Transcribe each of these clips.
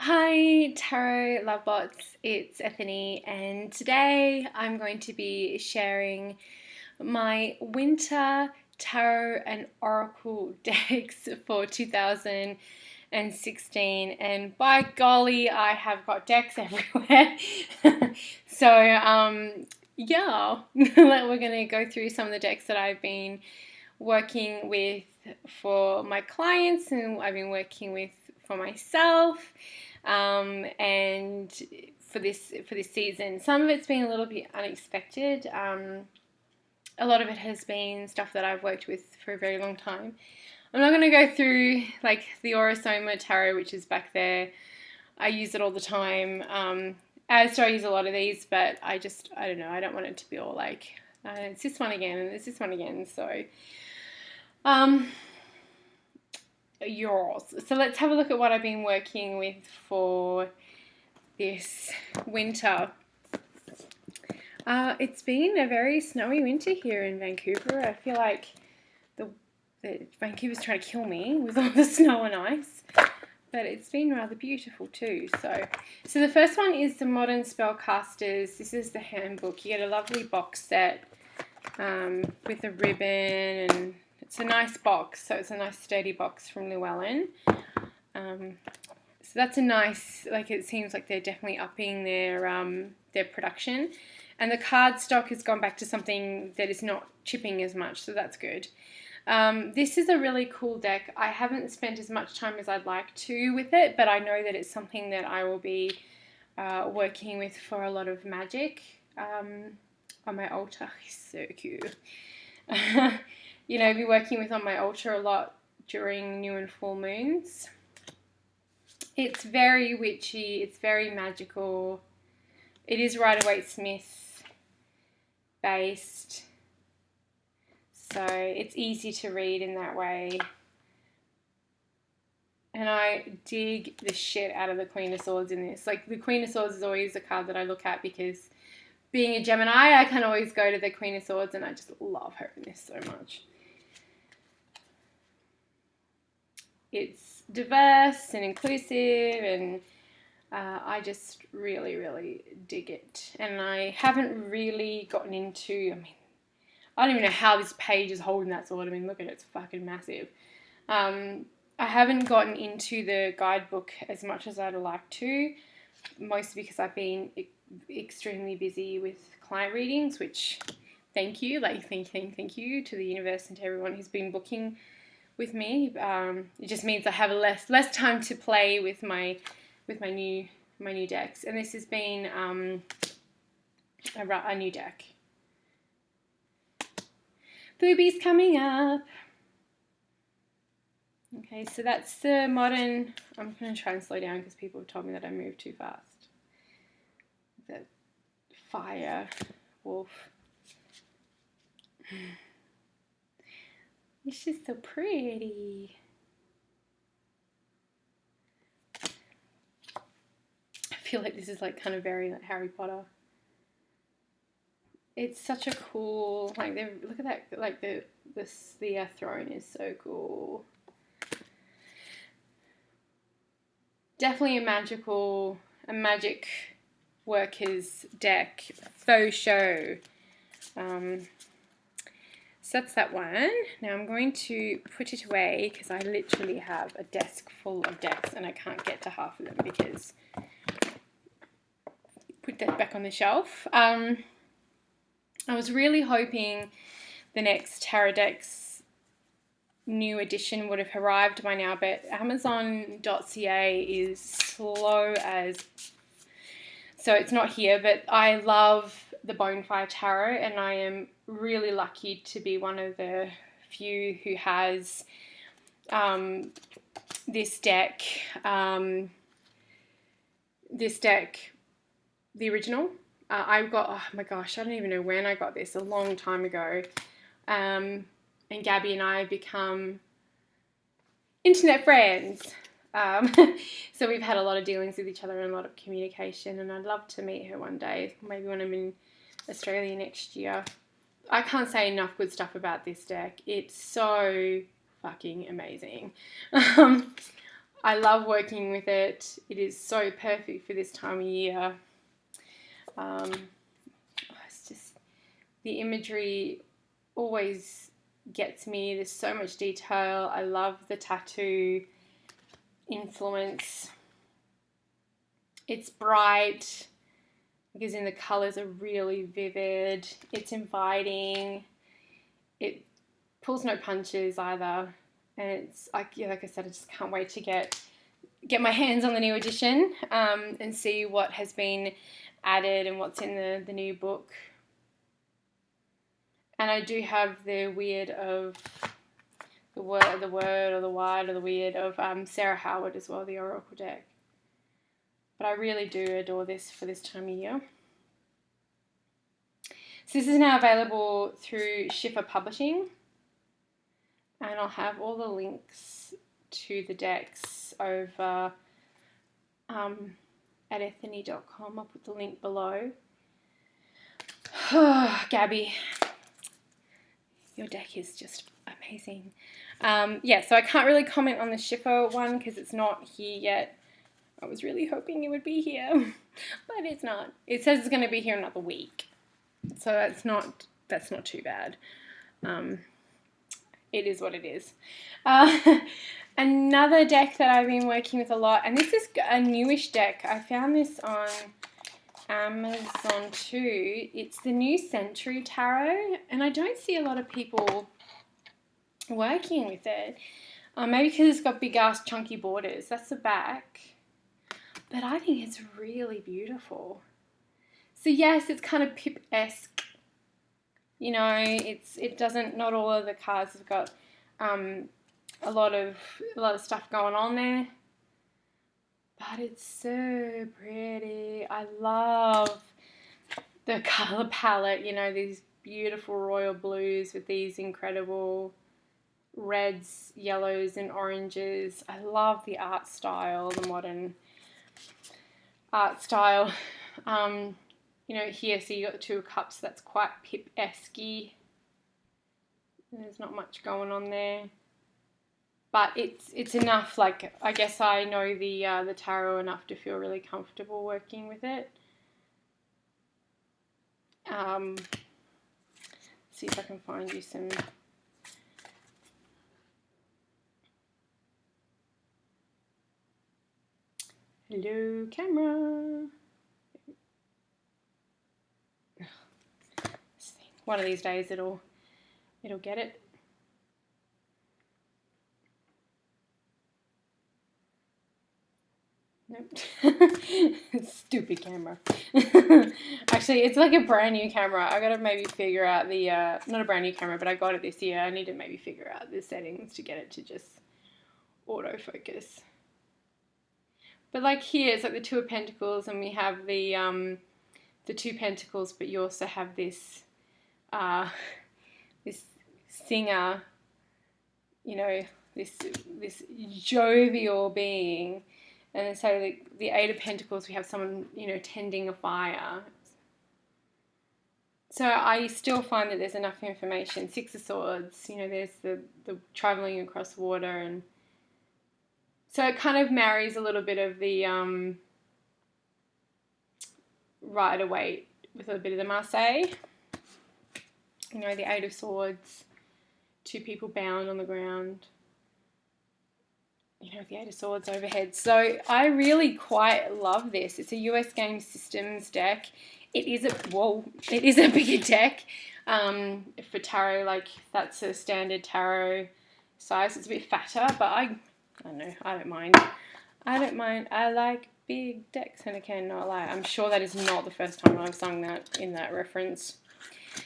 Hi, Tarot Lovebots, it's Ethany, and today I'm going to be sharing my winter tarot and oracle decks for 2016, and by golly, I have got decks everywhere. Yeah, we're going to go through some of the decks that I've been working with for my clients and I've been working with for myself. And for this season, some of it's been a little bit unexpected. A lot of it has been stuff that I've worked with for a very long time. I'm not going to go through like the Orosoma Tarot, which is back there. I use it all the time. As do I use a lot of these, but I don't know. I don't want it to be all like it's this one again and it's this one again. So, yours. So let's have a look at what I've been working with for this winter. It's been a very snowy winter here in Vancouver. I feel like the Vancouver's trying to kill me with all the snow and ice, but it's been rather beautiful too. So the first one is the Modern Spellcasters. This is the handbook. You get a lovely box set with a ribbon, and it's a nice box. So it's a nice sturdy box from Llewellyn. So that's a nice, like, it seems like they're definitely upping their production. And the card stock has gone back to something that is not chipping as much, so that's good. This is a really cool deck. I haven't spent as much time as I'd like to with it, but I know that it's something that I will be working with for a lot of magic on my altar. It's so cute. You know, be working with on my altar a lot during new and full moons. It's very witchy. It's very magical. It is Rider-Waite-Smith based, so it's easy to read in that way. And I dig the shit out of the Queen of Swords in this. Like, the Queen of Swords is always a card that I look at because being a Gemini, I can always go to the Queen of Swords, and I just love her in this so much. It's diverse and inclusive, and I just really, really dig it. And I haven't really gotten into, I don't even know how this page is holding that sword. Look at it, it's fucking massive. I haven't gotten into the guidebook as much as I'd like to, mostly because I've been extremely busy with client readings, which thank you to the universe and to everyone who's been booking with me. It just means I have less time to play with my new decks, and this has been a new deck. Boobies coming up. Okay, so that's the modern. I'm going to try and slow down because people have told me that I move too fast. The fire wolf. It's just so pretty. I feel like this is like kind of very like Harry Potter. It's such a cool, like, look at that, like the throne is so cool. Definitely a magic workers deck, faux show. So that's that one. Now I'm going to put it away because I literally have a desk full of decks and I can't get to half of them because put that back on the shelf. I was really hoping the next Tarot Decks new edition would have arrived by now, but Amazon.ca is slow as, so it's not here. But I love the Bonefire Tarot, and I am really lucky to be one of the few who has this deck. The original. I got, oh my gosh, I don't even know when I got this, a long time ago. And Gabby and I have become internet friends. So we've had a lot of dealings with each other and a lot of communication, and I'd love to meet her one day, maybe when I'm in Australia next year. I can't say enough good stuff about this deck. It's so fucking amazing. I love working with it. It is so perfect for this time of year. It's just, the imagery always gets me. There's so much detail. I love the tattoo influence. It's bright, because in the colours are really vivid. It's inviting. It pulls no punches either. And it's like I said, I just can't wait to get my hands on the new edition and see what has been added and what's in the new book. And I do have the weird of the word or the wide or the weird of Sarah Howard as well, the Oracle deck. But I really do adore this for this time of year. So this is now available through Schiffer Publishing. And I'll have all the links to the decks over at ethany.com. I'll put the link below. Gabby, your deck is just amazing. So I can't really comment on the Schiffer one because it's not here yet. I was really hoping it would be here, but it's not. It says it's going to be here another week, so that's not too bad. It is what it is. Another deck that I've been working with a lot, and this is a newish deck. I found this on Amazon too. It's the New Century Tarot, and I don't see a lot of people working with it. Maybe because it's got big ass chunky borders. That's the back. But I think it's really beautiful. So yes, it's kind of Pip-esque. You know, it doesn't. Not all of the cards have got a lot of stuff going on there. But it's so pretty. I love the color palette. You know, these beautiful royal blues with these incredible reds, yellows, and oranges. I love the art style, the modern art style. You know, here, so you got the Two of Cups, that's quite Pip-esque-y. There's not much going on there. But it's enough, like, I guess I know the tarot enough to feel really comfortable working with it. See if I can find you some... Hello, camera. One of these days it'll get it. Nope. Stupid camera. Actually, it's like a brand new camera. I gotta maybe figure out the not a brand new camera, but I got it this year. I need to maybe figure out the settings to get it to just autofocus. But like here, it's like the Two of Pentacles, and we have the Two Pentacles, but you also have this this singer, you know, this jovial being, and so the Eight of Pentacles, we have someone, you know, tending a fire. So I still find that there's enough information. Six of Swords, you know, there's the traveling across water, and so it kind of marries a little bit of the Rider-Waite with a bit of the Marseille. You know, the Eight of Swords, two people bound on the ground. You know, the Eight of Swords overhead. So I really quite love this. It's a US Game Systems deck. It is a bigger deck for tarot. Like, that's a standard tarot size. It's a bit fatter, but I don't know. I don't mind. I like big decks, and I cannot lie. I'm sure that is not the first time I've sung that in that reference.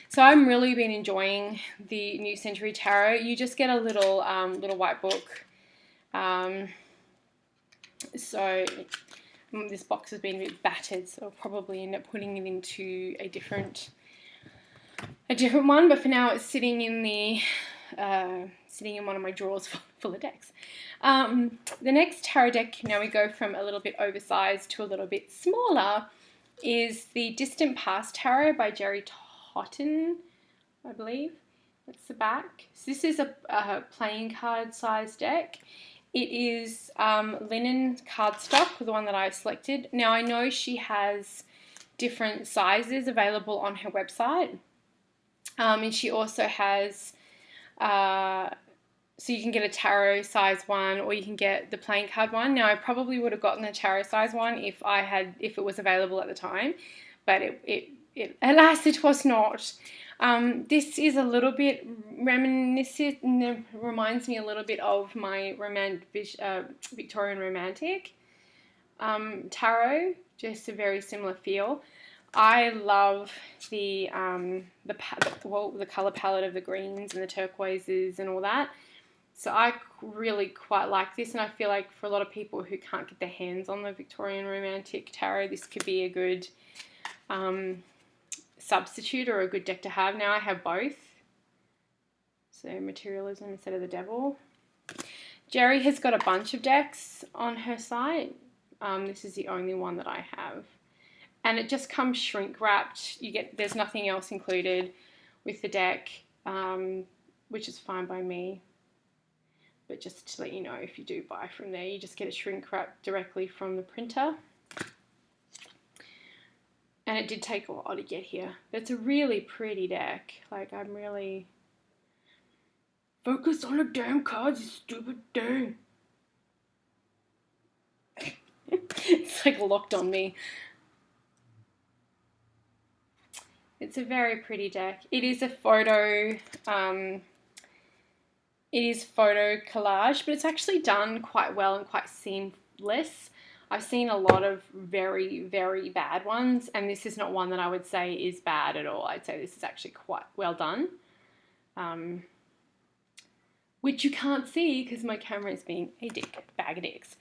So I've really been enjoying the New Century Tarot. You just get a little white book. So this box has been a bit battered, so I'll probably end up putting it into a different one. But for now, it's sitting in one of my drawers full of decks. The next tarot deck, now we go from a little bit oversized to a little bit smaller, is the Distant Past Tarot by Jerry Totten, I believe. That's the back. So this is a playing card size deck, It is linen cardstock, the one that I've selected. Now, I know she has different sizes available on her website. And she also has, so you can get a tarot size one, or you can get the playing card one. Now, I probably would have gotten the tarot size one if it was available at the time, but alas, it was not. This is a little bit reminiscent, reminds me a little bit of my Victorian Romantic tarot, just a very similar feel. I love the color palette of the greens and the turquoises and all that. So I really quite like this, and I feel like for a lot of people who can't get their hands on the Victorian Romantic tarot, this could be a good substitute or a good deck to have. Now I have both. So materialism instead of the devil. Jerry has got a bunch of decks on her site. This is the only one that I have. And it just comes shrink wrapped. There's nothing else included with the deck, which is fine by me. But just to let you know, if you do buy from there, you just get a shrink wrap directly from the printer. And it did take a while to get here. But it's a really pretty deck. Like, I'm really... Focus on the damn cards, you stupid thing. It's like locked on me. It's a very pretty deck. It is a photo... It is photo collage, but it's actually done quite well and quite seamless. I've seen a lot of very, very bad ones, and this is not one that I would say is bad at all. I'd say this is actually quite well done, which you can't see because my camera is being a bag of dicks.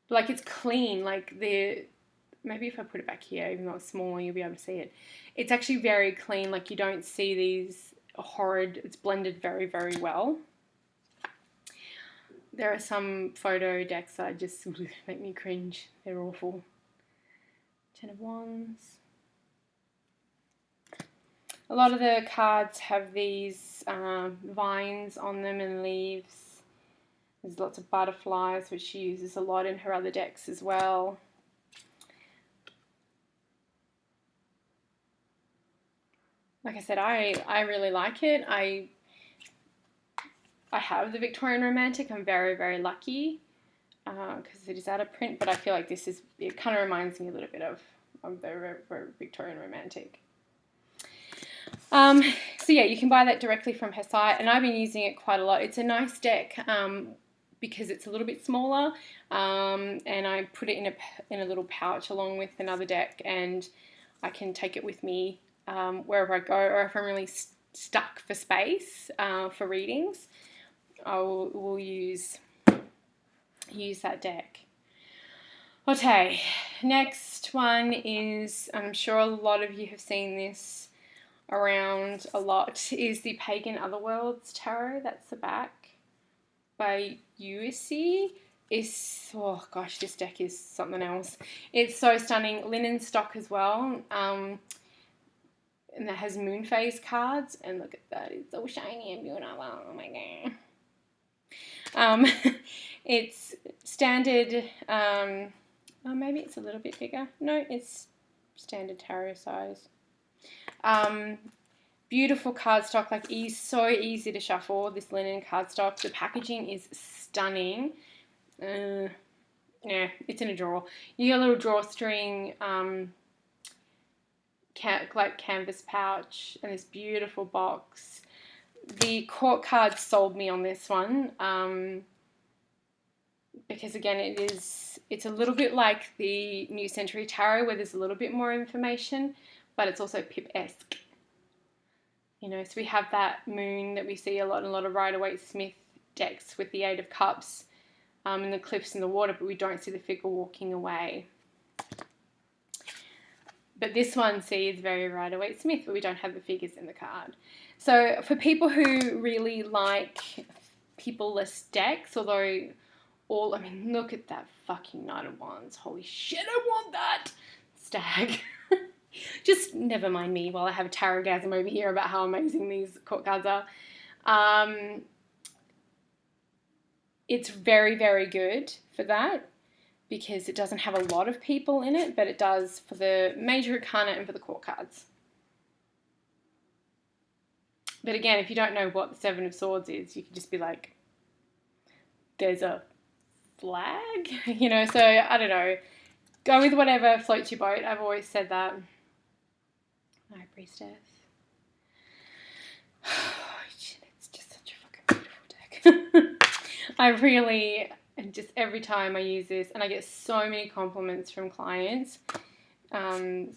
Like, it's clean. Like, maybe if I put it back here, even though it's smaller, you'll be able to see it. It's actually very clean. Like, you don't see these horrid, it's blended very, very well. There are some photo decks that just make me cringe. They're awful. 10 of Wands. A lot of the cards have these vines on them and leaves. There's lots of butterflies, which she uses a lot in her other decks as well. Like I said, I really like it. I have the Victorian Romantic. I'm very, very lucky because it is out of print, but I feel like it kind of reminds me a little bit of the Victorian Romantic. So yeah, you can buy that directly from her site, and I've been using it quite a lot. It's a nice deck because it's a little bit smaller, and I put it in a little pouch along with another deck, and I can take it with me wherever I go, or if I'm really stuck for space for readings, I will use that deck. Okay, next one is, I'm sure a lot of you have seen this around a lot, is the Pagan Otherworlds Tarot. That's the back by USC. Oh gosh, this deck is something else. It's so stunning. Linen stock as well. And that has moon phase cards, and look at that, it's so shiny and beautiful. Oh my god. It's standard, oh, maybe it's a little bit bigger. No, it's standard tarot size. Beautiful cardstock, like so easy to shuffle, this linen cardstock. The packaging is stunning. Yeah, it's in a drawer. You get a little drawstring, like canvas pouch, and this beautiful box. The court cards sold me on this one because again it's a little bit like the New Century Tarot, where there's a little bit more information, but it's also Pip-esque. You know, so we have that moon that we see a lot in a lot of Rider-Waite-Smith decks with the Eight of Cups and the cliffs in the water, but we don't see the figure walking away. But this one, see, is very Rider-Waite-Smith, but we don't have the figures in the card. So for people who really like people-less decks, although I mean, look at that fucking Knight of Wands. Holy shit, I want that! Stag. Just never mind me while I have a tarotgasm over here about how amazing these court cards are. it's very, very good for that because it doesn't have a lot of people in it, but it does for the Major Arcana and for the court cards. But again, if you don't know what the Seven of Swords is, you can just be like, there's a flag, you know, so I don't know. Go with whatever floats your boat. I've always said that. High Priestess. It's just such a fucking beautiful deck. I really, and just every time I use this, and I get so many compliments from clients on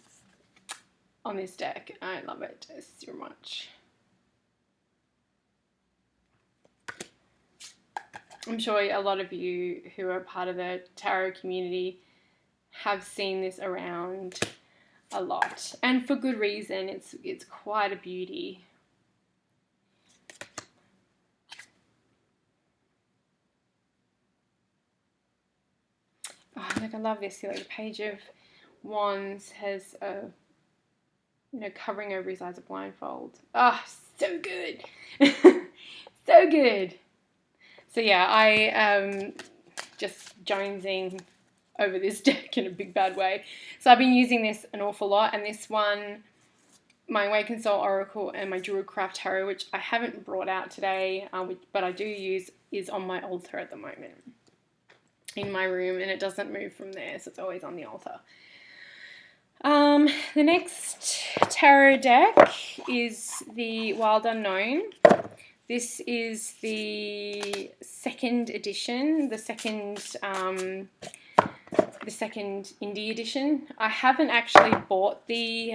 this deck. I love it so much. I'm sure a lot of you who are part of the tarot community have seen this around a lot, and for good reason. It's quite a beauty. Oh, like I love this. See, like the Page of Wands has a, you know, covering over his eyes, a blindfold. Oh, so good. So good. So yeah, I am just jonesing over this deck in a big bad way. So I've been using this an awful lot, and this one, my Awakened Soul Oracle and my Druidcraft Tarot, which I haven't brought out today, but I do use, is on my altar at the moment in my room, and it doesn't move from there, so it's always on the altar. The next tarot deck is the Wild Unknown. This is the second edition, the second indie edition. I haven't actually bought the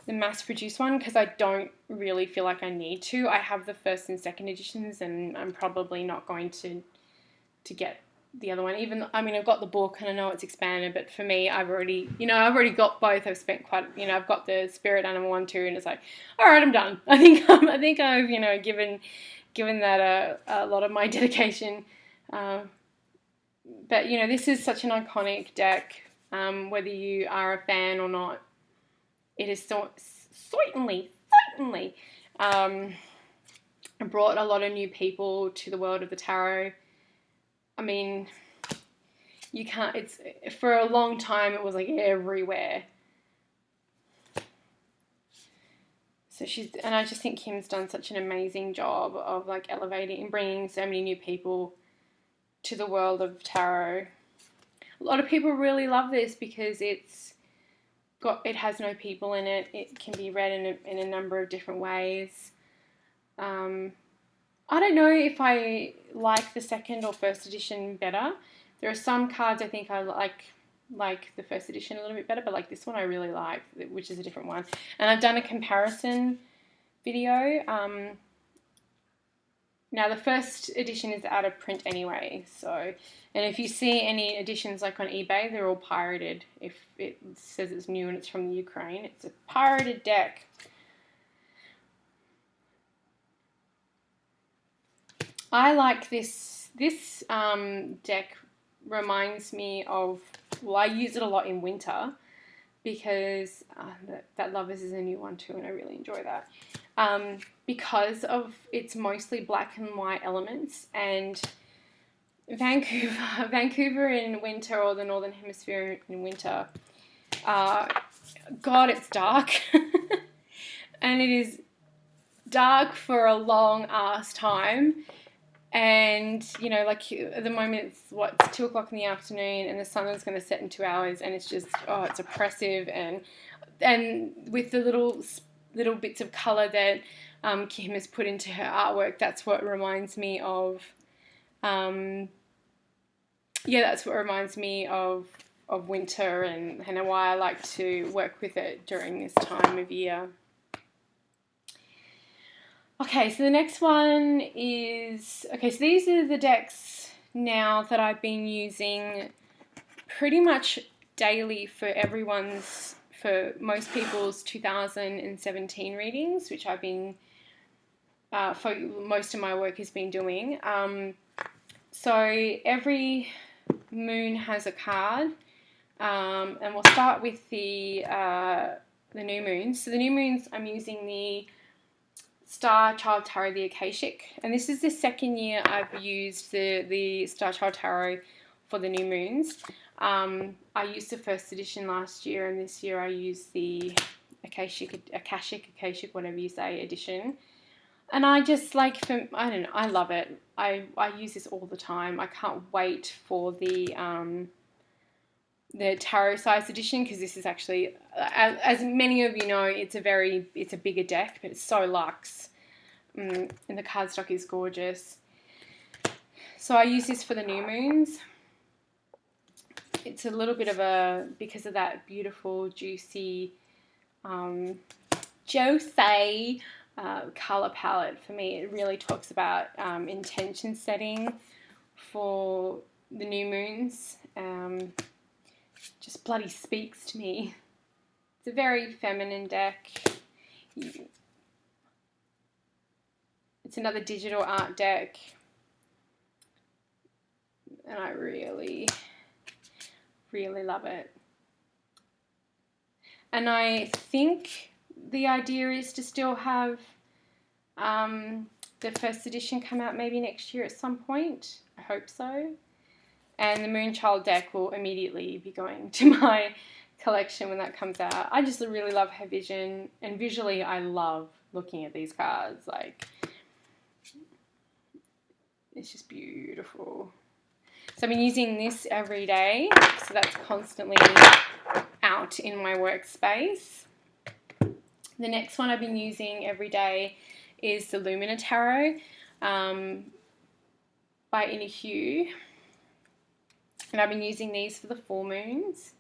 mass-produced one because I don't really feel like I need to. I have the first and second editions, and I'm probably not going to get the other one. Even, I mean, I've got the book and I know it's expanded, but for me, I've already got both. I've spent quite, you know, I've got the Spirit Animal one too, and it's like, all right, I'm done. I think I've, you know, given that a lot of my dedication. But you know, this is such an iconic deck. Whether you are a fan or not, it is certainly brought a lot of new people to the world of the tarot. I mean, you can't, it's, for a long time, it was like everywhere. So and I just think Kim's done such an amazing job of like elevating and bringing so many new people to the world of tarot. A lot of people really love this because it has no people in it. It can be read in a number of different ways. I don't know if I like the second or first edition better. There are some cards I think I like the first edition a little bit better, but like this one I really like, which is a different one. And I've done a comparison video. Now the first edition is out of print anyway, so, and if you see any editions like on eBay, they're all pirated. If it says it's new and it's from the Ukraine, it's a pirated deck. I like this deck. Reminds me of, well, I use it a lot in winter because that Lovers is a new one too, and I really enjoy that. Because of its mostly black and white elements, and Vancouver in winter, or the Northern Hemisphere in winter, God, it's dark. And it is dark for a long ass time. And, you know, like at the moment it's 2 o'clock in the afternoon and the sun is going to set in 2 hours, and it's just, it's oppressive. And with the little bits of colour that Kim has put into her artwork, that's what reminds me of, that's what reminds me of winter, and why I like to work with it during this time of year. Okay, so the next one is, so these are the decks now that I've been using pretty much daily for most people's 2017 readings, which I've been, for most of my work has been doing. So every moon has a card, and we'll start with the new moons. So the new moons, I'm using the Star Child Tarot, the Akashic, and this is the second year I've used the Star Child Tarot for the new moons. I used the first edition last year, and this year I used the Akashic, whatever you say, edition. And I just I don't know, I love it. I use this all the time. I can't wait for the tarot size edition, because this is actually, as many of you know, it's a bigger deck, but it's so luxe, and the cardstock is gorgeous. So I use this for the new moons. It's a little bit of because of that beautiful, juicy, Jose color palette. For me, it really talks about intention setting for the new moons. Just bloody speaks to me. It's a very feminine deck. It's another digital art deck, and I really, really love it. And I think the idea is to still have the first edition come out maybe next year at some point. I hope so. And the Moonchild deck will immediately be going to my collection when that comes out. I just really love her vision, and visually I love looking at these cards. Like, it's just beautiful. So I've been using this every day, so that's constantly out in my workspace. The next one I've been using every day is the Lumina Tarot by Inner Hue. And I've been using these for the full moons.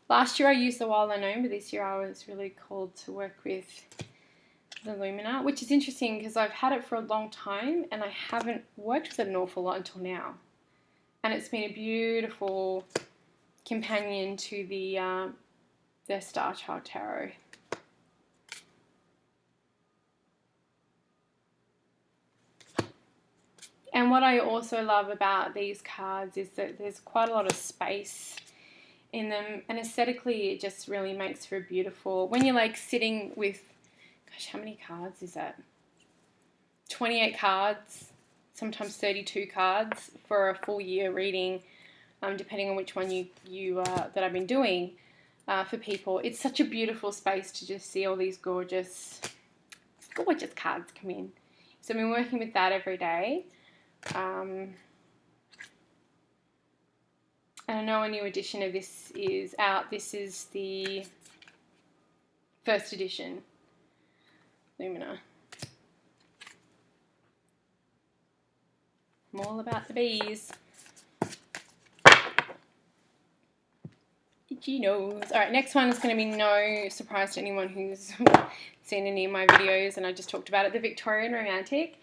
Last year I used the Wild Unknown, but this year I was really called to work with the Lumina, which is interesting because I've had it for a long time and I haven't worked with it an awful lot until now. And it's been a beautiful companion to the Star Child Tarot. And what I also love about these cards is that there's quite a lot of space in them, and aesthetically it just really makes for a beautiful, when you're like sitting with, gosh, how many cards is that? 28 cards, sometimes 32 cards for a full year reading, depending on which one that I've been doing for people. It's such a beautiful space to just see all these gorgeous cards come in. So I've been working with that every day. And I know a new edition of this is out. This is the first edition, Lumina. I'm all about the bees. Itchy nose. Alright, next one is going to be no surprise to anyone who's seen any of my videos, and I just talked about it, the Victorian Romantic.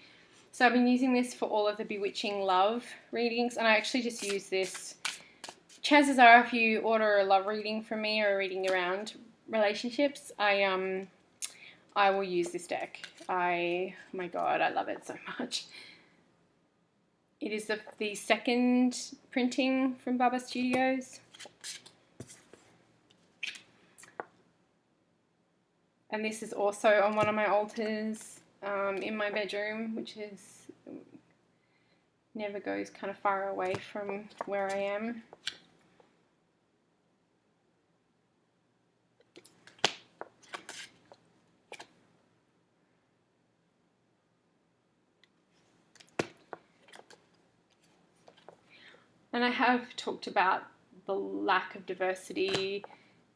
So I've been using this for all of the Bewitching Love readings, and I actually just use this. Chances are if you order a love reading from me or a reading around relationships, I will use this deck. Oh my God, I love it so much. It is the second printing from Baba Studios. And this is also on one of my altars in my bedroom, which is never goes kind of far away from where I am. And I have talked about the lack of diversity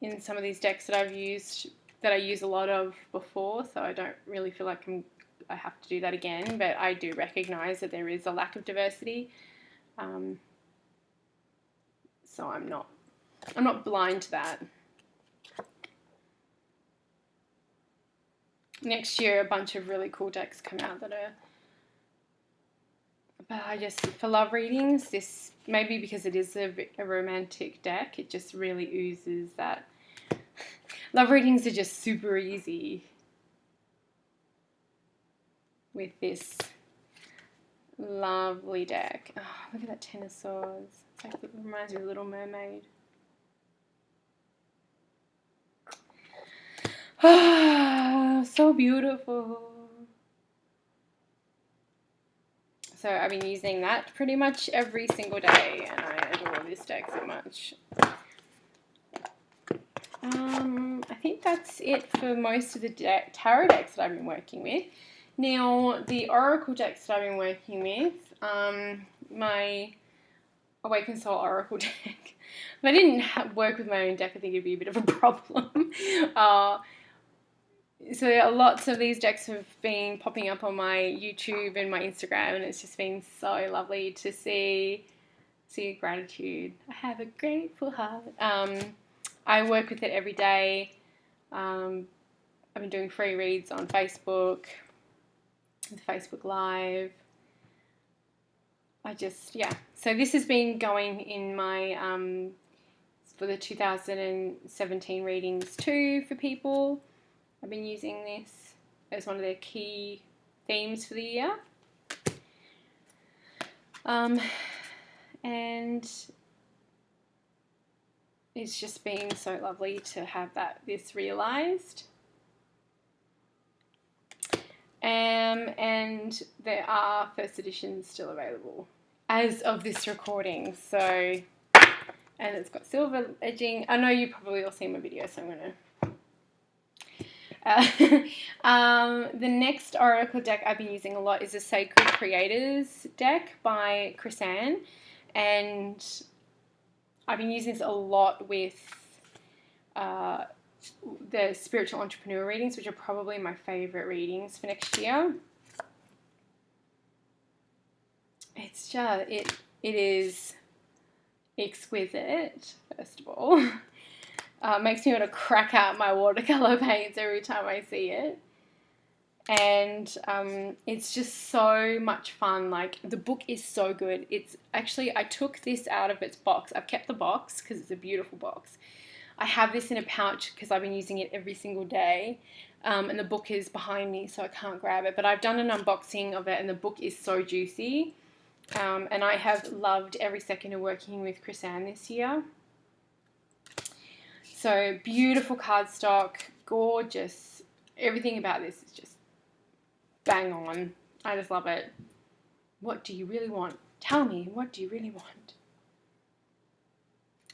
in some of these decks that I've used, that I use a lot of before, so I don't really feel like I have to do that again, but I do recognise that there is a lack of diversity. So I'm not blind to that. Next year a bunch of really cool decks come out that are, but I just, for love readings, this, maybe because it is a romantic deck, it just really oozes that. Love readings are just super easy with this lovely deck. Oh, look at that Ten of Swords. It's like, it reminds me of Little Mermaid. So beautiful. So I've been using that pretty much every single day, and I adore this deck so much. I think that's it for most of the tarot decks that I've been working with. Now, the oracle decks that I've been working with, my Awakened Soul Oracle deck. If I didn't work with my own deck, I think it'd be a bit of a problem. So lots of these decks have been popping up on my YouTube and my Instagram, and it's just been so lovely to see gratitude. I have a grateful heart. I work with it every day. I've been doing free reads on Facebook, Facebook Live. So this has been going in my, for the 2017 readings too for people. I've been using this as one of their key themes for the year. And it's just been so lovely to have this realised. And there are first editions still available as of this recording. So, and it's got silver edging. I know you probably all seen my video, so I'm going to... the next oracle deck I've been using a lot is the Sacred Creators deck by Chrisanne, and I've been using this a lot with the spiritual entrepreneur readings, which are probably my favourite readings for next year. It's just, it is exquisite, first of all. Makes me want to crack out my watercolour paints every time I see it. And it's just so much fun. Like, the book is so good. It's actually, I took this out of its box. I've kept the box because it's a beautiful box. I have this in a pouch because I've been using it every single day. And the book is behind me, so I can't grab it. But I've done an unboxing of it, and the book is so juicy. And I have loved every second of working with Chrisanne this year. So beautiful cardstock, gorgeous. Everything about this is just bang on. I just love it. What do you really want? Tell me, what do you really want?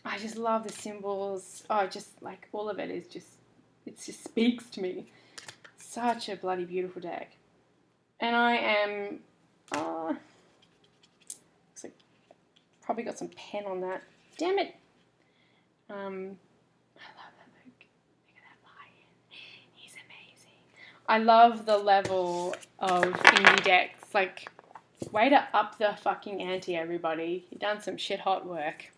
I just love the symbols. Oh, just like all of it is just, it just speaks to me. Such a bloody beautiful deck. And I am, looks like probably got some pen on that. Damn it. I love that book. Look at that lion. He's amazing. I love the level of indie decks. Like, way to up the fucking ante, everybody. You've done some shit hot work.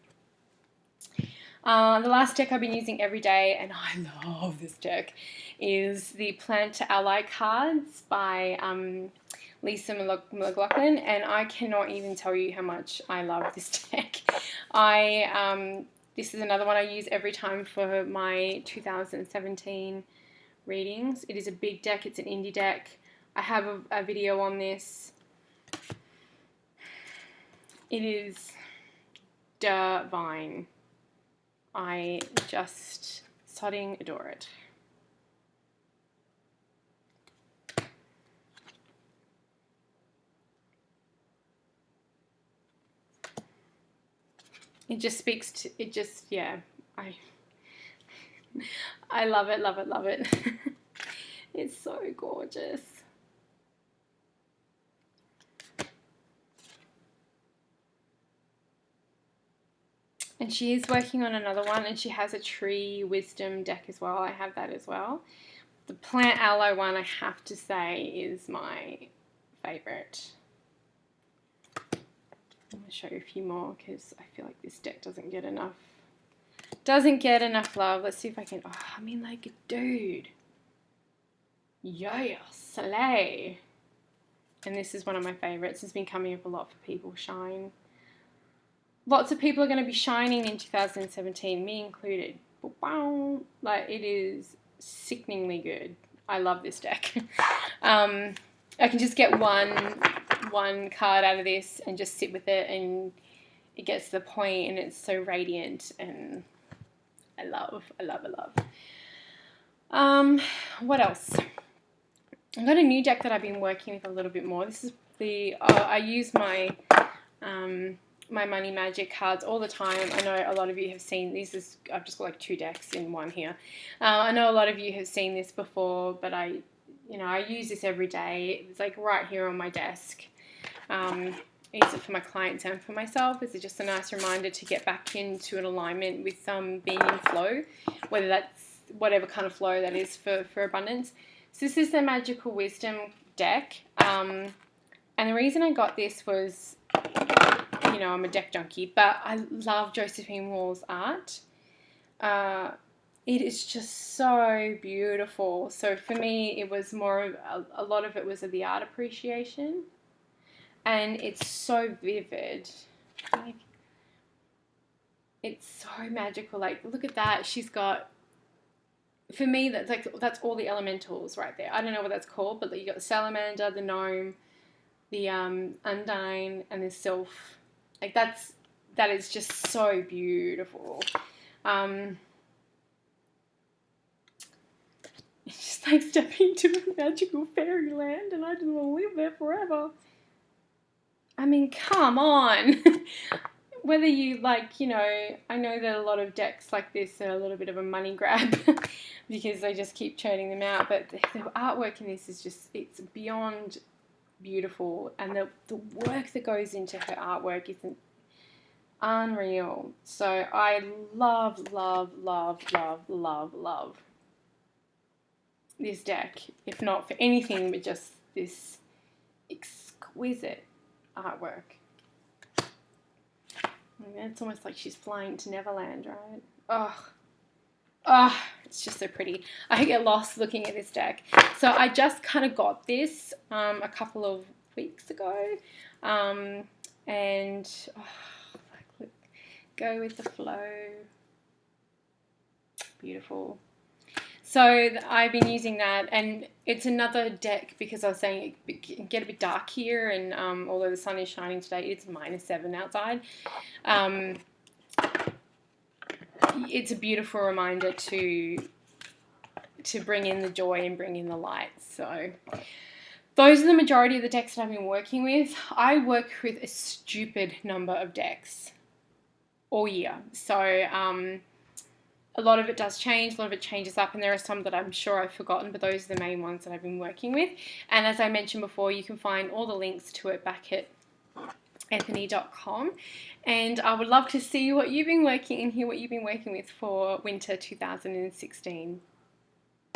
The last deck I've been using every day, and I love this deck, is the Plant to Ally cards by Lisa McLaughlin, and I cannot even tell you how much I love this deck. This is another one I use every time for my 2017 readings. It is a big deck. It's an indie deck. I have a video on this. It is divine. I just sodding adore it. It just speaks to, it just, yeah, I love it, love it, love it. It's so gorgeous. And she is working on another one, and she has a tree wisdom deck as well. I have that as well. The Plant Aloe one, I have to say, is my favourite. I'm going to show you a few more because I feel like this deck doesn't get enough love. Let's see if I can, oh, I mean, like, dude. Yeah, slay. And this is one of my favourites. It's been coming up a lot for people, Shine. Lots of people are going to be shining in 2017, me included. Wow, like, it is sickeningly good. I love this deck. I can just get one card out of this and just sit with it, and it gets to the point, and it's so radiant, and I love. What else? I've got a new deck that I've been working with a little bit more. This is I use my my Money Magic cards all the time. I know a lot of you have seen these. I've just got like 2 decks in one here. I know a lot of you have seen this before, but I use this every day. It's like right here on my desk. I use it for my clients and for myself. It's just a nice reminder to get back into an alignment with being in flow, whether that's whatever kind of flow that is for abundance. So this is the Magical Wisdom deck. And the reason I got this was, I'm a deck junkie, but I love Josephine Wall's art. It is just so beautiful. So for me, it was more of a lot of it was of the art appreciation. And it's so vivid. It's so magical. Like, look at that. She's got, for me, that's all the elementals right there. I don't know what that's called, but you got the salamander, the gnome, the undine, and the sylph. Like, that is just so beautiful. It's just like stepping into a magical fairyland, and I just want to live there forever. I mean, come on. Whether you I know that a lot of decks like this are a little bit of a money grab because they just keep churning them out, but the artwork in this is just, it's beyond beautiful, and the work that goes into her artwork isn't unreal. So I love this deck, if not for anything but just this exquisite artwork. It's almost like she's flying to Neverland, right? Oh, it's just so pretty. I get lost looking at this deck. So I just kind of got this a couple of weeks ago, and look, go with the flow. Beautiful. So I've been using that, and it's another deck because I was saying it can get a bit dark here, and although the sun is shining today, it's -7 outside. It's a beautiful reminder to bring in the joy and bring in the light. So those are the majority of the decks that I've been working with. I work with a stupid number of decks all year. So a lot of it does change, a lot of it changes up, and there are some that I'm sure I've forgotten, but those are the main ones that I've been working with. And as I mentioned before, you can find all the links to it back at anthony.com. And I would love to see what you've been working and hear what you've been working with for winter 2016.